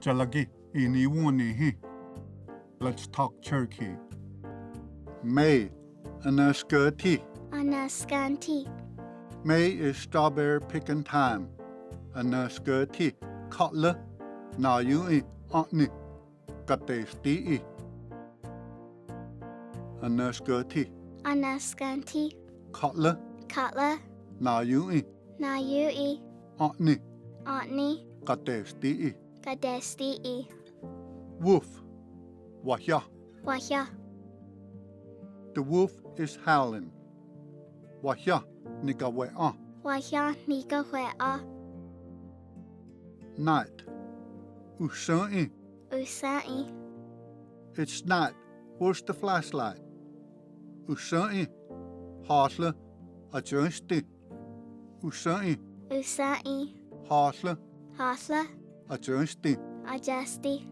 Jalagi iniwunihi. Let's talk Cherokee. May, anaskirti. Anaskanti. May is strawberry picking time. Anaskirti, kotla, na yui, antni, katesti. Anaskirti, Anaskanti. kotla, Katla. na yui, Nayui. antni, Otni. katesti. Kadesti. Wolf, wahya. Wahya. The wolf is howling. Wahya, nikawe'a. Wahya nika wea. Night, usai. Usai. It's night. Where's the flashlight? Usai. Hasla, adjusti. Usai. Usai. Hasla, Hasla. adjusti. Adjusti.